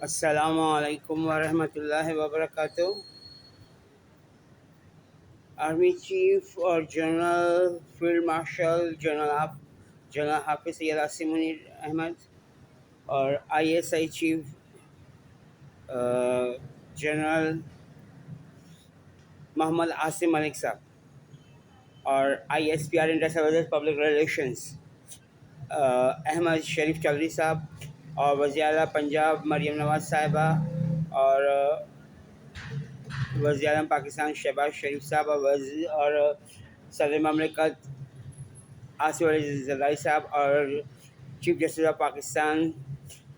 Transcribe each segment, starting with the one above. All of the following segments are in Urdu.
السلام علیکم ورحمۃ اللہ وبرکاتہ۔ آرمی چیف اور general field marshal general Hafiz Syed Asim Munir Ahmed اور I S I chief general Muhammad Asim Malik sahib اور I S P R inter services public relations Ahmed Sharif Chaudhry sahib اور وزیر اعلیٰ پنجاب مریم نواز صاحبہ اور وزیر اعظم پاکستان شہباز شریف صاحب اور صدر مملکت آصف علی زرداری صاحب اور چیف جسٹس آف پاکستان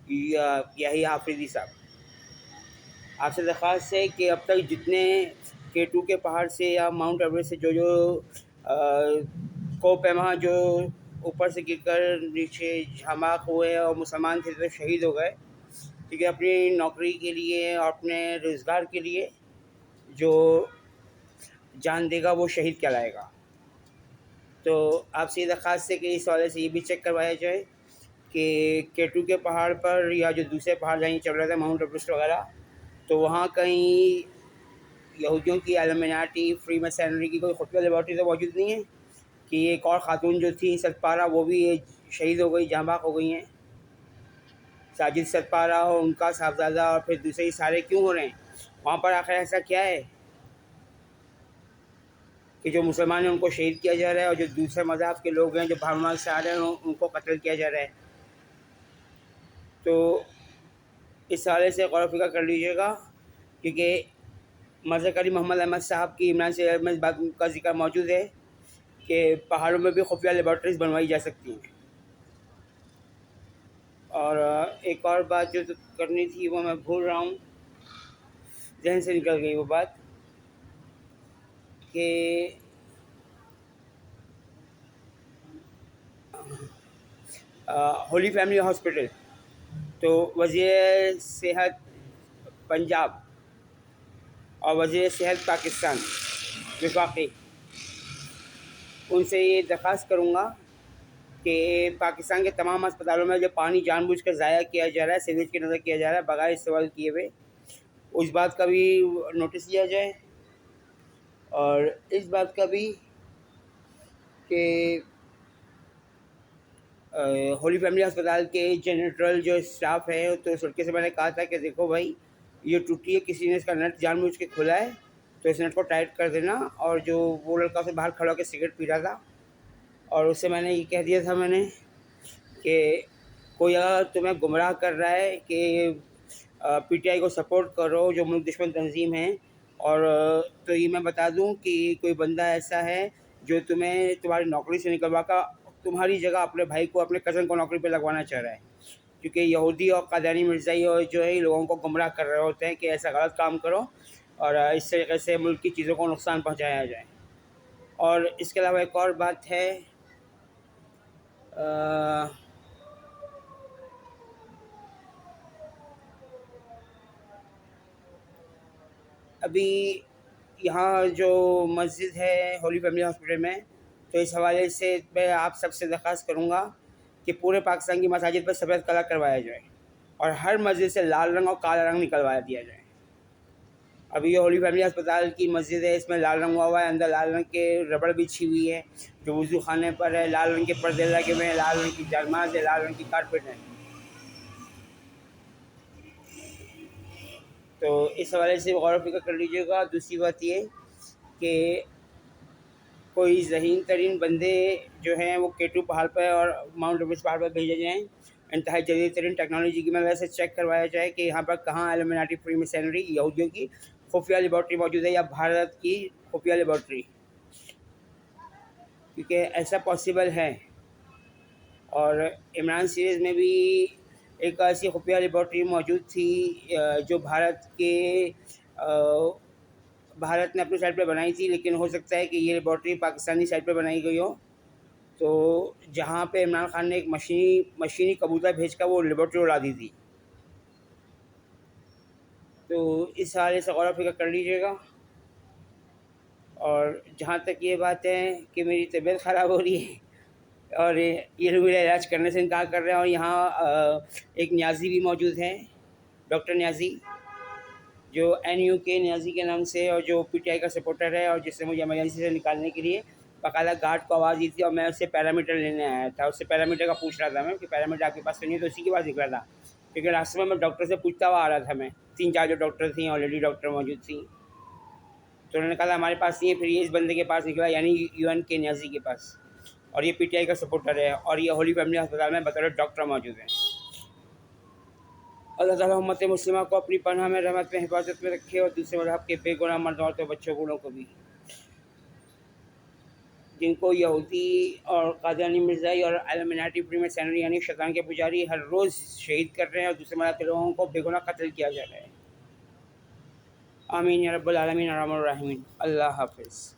یحییٰ حافظی صاحب، آپ سے درخواست ہے کہ اب تک جتنے K2 کے پہاڑ سے یا ماؤنٹ ایوریسٹ سے جو کوہ جو اوپر سے گر کر نیچے جھماک ہوئے اور مسلمان تھے تو شہید ہو گئے، کیونکہ اپنی نوکری کے لیے اور اپنے روزگار کے لیے جو جان دے گا وہ شہید کہلائے گا۔ تو آپ سے یہ درخواست ہے کہ اس حوالے سے یہ بھی چیک کروایا جائے کہ K2 کے پہاڑ پر یا جو دوسرے پہاڑ جہاں چل رہے تھے ماؤنٹ ایوریسٹ وغیرہ، تو وہاں کہیں یہودیوں کی ایلومیناٹی فری میسنری کی کوئی خفیہ لیبارٹری تو موجود نہیں ہے کہ ایک اور خاتون جو تھی ستپارہ وہ بھی شہید ہو گئی، جاں بحق ہو گئی ہیں، ساجد ستپارہ اور ان کا صاحبزادہ اور پھر دوسرے سارے کیوں ہو رہے ہیں وہاں پر؟ آخر ایسا کیا ہے کہ جو مسلمان ہیں ان کو شہید کیا جا رہا ہے اور جو دوسرے مذہب کے لوگ ہیں جو بھارت سے آ رہے ہیں ان کو قتل کیا جا رہا ہے؟ تو اس حوالے سے غور و فکر کر لیجیے گا، کیونکہ مرزا علی محمد احمد صاحب کی عمران سے میں اس بات کا ذکر موجود ہے کہ پہاڑوں میں بھی خفیہ لیبارٹریز بنوائی جا سکتی ہیں۔ اور ایک اور بات جو کرنی تھی وہ میں بھول رہا ہوں، ذہن سے نکل گئی وہ بات، کہ ہولی فیملی ہاسپٹل، تو وزیر صحت پنجاب اور وزیر صحت پاکستان وفاقی، ان سے یہ درخواست کروں گا کہ پاکستان کے تمام اسپتالوں میں جو پانی جان بوجھ کر ضائع کیا جا رہا ہے، سیویج کے نظر کیا جا رہا ہے بغیر استعمال کیے ہوئے، اس بات کا بھی نوٹس لیا جائے، اور اس بات کا بھی کہ ہولی فیملی ہسپتال کے جنرل جو اسٹاف ہے تو اس لڑکے سے میں نے کہا تھا کہ دیکھو بھائی یہ ٹوٹی ہے، کسی نے اس کا نٹ جان بوجھ کے کھولا ہے تو اس نٹ کو ٹائٹ کر دینا۔ اور جو وہ لڑکا اسے باہر کھڑا ہو کے سگریٹ پی رہا تھا، اور اس سے میں نے یہ کہہ دیا تھا کہ کوئی اگر تمہیں گمراہ کر رہا ہے کہ پی ٹی آئی کو سپورٹ کرو جو ملک دشمن تنظیم ہے، اور تو یہ میں بتا دوں کہ کوئی بندہ ایسا ہے جو تمہیں تمہاری نوکری سے نکلوا کر تمہاری جگہ اپنے بھائی کو، اپنے کزن کو نوکری پہ لگوانا چاہ رہا ہے، کیونکہ یہودی اور قادیانی مرزائی اور جو ہے لوگوں کو گمراہ کر رہے ہوتے ہیں کہ ایسا غلط کام کرو اور اس طریقے سے ملک کی چیزوں کو نقصان پہنچایا جائے۔ اور اس کے علاوہ ایک اور بات ہے، ابھی یہاں جو مسجد ہے ہولی فیملی ہاسپٹل میں، تو اس حوالے سے میں آپ سب سے درخواست کروں گا کہ پورے پاکستان کی مساجد پر سفید کلر کروایا جائے اور ہر مسجد سے لال رنگ اور کالا رنگ نکلوایا دیا جائے۔ ابھی یہ ہولی فیملی ہسپتال کی مسجد ہے، اس میں لال رنگ ہوا ہوا ہے، اندر لال رنگ کے ربڑ بچھی ہوئی ہے، جو وضو خانے پر ہے لال رنگ کے پردے لگے ہوئے ہیں، لال رنگ کی جرماز ہے، لال رنگ کی کارپیٹ ہے۔ تو اس حوالے سے غور و فکر کر لیجیے گا۔ دوسری بات یہ کہ کوئی ذہین ترین بندے جو ہیں وہ K2 پہاڑ پہ اور ماؤنٹ ایوریسٹ پہاڑ پہ بھیجے جائیں، انتہائی جدید ترین ٹیکنالوجی کی مدد سے چیک کروایا جائے کہ یہاں پر کہاں ایلومیناٹی فری میسنری یہودیوں کی خفیہ لیبارٹری موجود ہے یا بھارت کی خفیہ لیبارٹری، کیونکہ ایسا پاسبل ہے۔ اور عمران سیریز میں بھی ایک ایسی خفیہ لیبارٹری موجود تھی جو بھارت نے اپنی سائٹ پہ بنائی تھی، لیکن ہو سکتا ہے کہ یہ لیبارٹری پاکستانی سائٹ پہ بنائی گئی ہو، تو جہاں پہ عمران خان نے ایک مشینی کبوتر بھیج کر وہ لیبارٹری اڑا دی تھی۔ تو اس حوالے سے غور و فکر کر لیجیے گا۔ اور جہاں تک یہ بات ہے کہ میری طبیعت خراب ہو رہی ہے، اور یہ لوگ میرا علاج کرنے سے انکار کر رہے ہیں. اور یہاں ایک نیازی بھی موجود ہیں، ڈاکٹر نیازی، جو NUK نیازی کے نام سے، اور جو PTI کا سپورٹر ہے، اور جس سے مجھے ایمرجنسی سے نکالنے کے لیے باقاعدہ گارڈ کو آواز دی تھی. اور میں اس سے پیرامیٹر لینے آیا تھا، اس سے پیرامیٹر کا پوچھ رہا تھا میں کہ پیرامیٹر آپ کے پاس نہیں ہے، تو اسی کے پاس نکلا تھا. کیونکہ راستے میں ڈاکٹر سے پوچھتا ہوا آ رہا تھا، میں 3-4 جو ڈاکٹر تھیں، آلریڈی ڈاکٹر موجود تھیں، تو انہوں نے کہا ہمارے پاس نہیں ہے. پھر یہ اس بندے کے پاس نکلا، یعنی UNK نیازی کے پاس، اور یہ PTI کا سپورٹر ہے، اور یہ ہولی فیملی ہسپتال میں بطور ڈاکٹر موجود ہیں. اللہ تعالیٰ امت مسلمہ کو اپنی پناہ میں، رحمت میں، حفاظت میں رکھے، اور دوسرے مذہب کے بے گناہ مرد عورتوں بچوں بوڑھوں کو بھی، جن کو یہودی اور قادیانی مرزائی اور ایلومیناٹی پریمر سینری یعنی شیطان کے پجاری ہر روز شہید کر رہے ہیں، اور دوسرے مذہب کے لوگوں کو بے گناہ قتل کیا جا رہا ہے. آمین یا رب العالمین ارحم الراحمین. اللہ حافظ.